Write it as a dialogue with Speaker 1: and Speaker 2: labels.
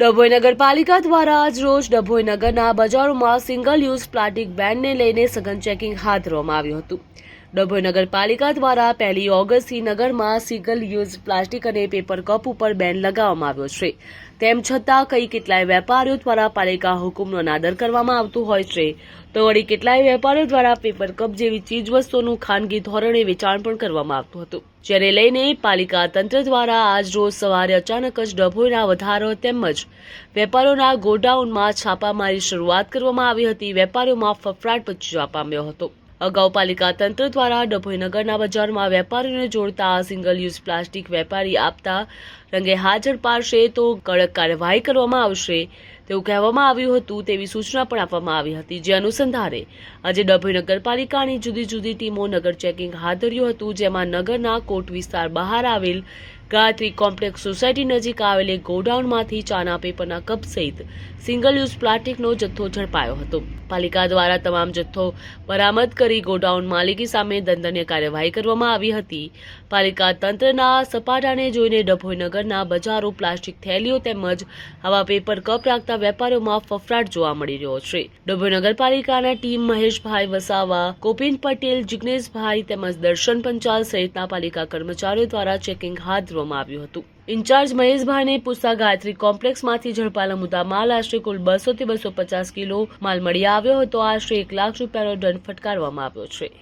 Speaker 1: ડભોઈ નગરપાલિકા દ્વારા આજ રોજ ડભોઈ નગરના બજારોમાં સિંગલ યુઝ પ્લાસ્ટિક બેનને લઈને સઘન ચેકિંગ હાથ ધરવામાં આવ્યું હતું। ડભોઈ નગરપાલિકા દ્વારા 1 ઓગસ્ટથી નગરમાં સિંગલ યુઝ પ્લાસ્ટિક અને પેપર કપ ઉપર બેન લગાવવામાં આવ્યો છે। તેમ છતાં કેટલાય વેપારીઓ દ્વારા પાલિકા હુકમનો અનાદર કરવામાં આવતું હોય છે, તો વળી કેટલાય વેપારીઓ દ્વારા પેપર કપ જેવી ચીજવસ્તુઓનું ખાનગી ધોરણે વેચાણ પણ કરવામાં આવતું હતું, જેને લઈને પાલિકા તંત્ર દ્વારા આજ રોજ સવારે અચાનક જ ડભોઈના વધારો તેમજ વેપારીઓના ગોડાઉનમાં છાપામારી શરૂઆત કરવામાં આવી હતી। વેપારીઓમાં ફફડાટ મચી જવા પામ્યો હતો। અગાઉ પાલિકા તંત્ર દ્વારા ડભોઈ નગરના બજારમાં વેપારીઓને જોડતા સિંગલ યુઝ પ્લાસ્ટિક વેપારી આપતા રંગે હાથ ઝડપાશે તો કડક કાર્યવાહી કરવામાં આવશે તેવું કહેવામાં આવ્યું હતું, તેવી સૂચના પણ આપવામાં આવી હતી। જે અનુસંધાને આજે ડભોઈ નગરપાલિકાની જુદી જુદી ટીમો નગર ચેકિંગ હાથ ધર્યું હતું, જેમાં નગરના કોટ વિસ્તાર બહાર આવેલ ગાયત્રી કોમ્પ્લેક્સ સોસાયટી નજીક આવેલ ગોડાઉનમાંથી ચાના પેપરના કપ સહિત સિંગલ યુઝ પ્લાસ્ટિકનો જથ્થો ઝડપાયો હતો। પાલિકા દ્વારા તમામ જથ્થો બરામદ કરી ગોડાઉન માલિકી સામે દંડનીય કાર્યવાહી કરવામાં આવી હતી। પાલિકા તંત્રના સપાટાને જોઈને ડભોઈ નગરના બજારો પ્લાસ્ટિક થેલીઓ તેમજ આવા પેપર કપ રાખતા વેપારીઓમાં ફફડાટ જોવા મળી રહ્યો છે। ડભોઈ નગરપાલિકાના ટીમ મહેશભાઈ વસાવા, કોપિન પટેલ, જિગ્નેશભાઈ તેમજ દર્શન પંચાલ સહિતના પાલિકા કર્મચારીઓ દ્વારા ચેકિંગ હાથ ધરવામાં આવ્યું હતું। ઇન્ચાર્જ મહેશભાઈને પૂછતા ગાયત્રી કોમ્પ્લેક્સમાંથી ઝડપાયેલા મુદ્દા માલ આશરે કુલ 200 થી 250 કિલો માલ મળી આવ્યો હતો। આશરે 1 લાખ રૂપિયાનો દંડ ફટકારવામાં આવ્યો છે।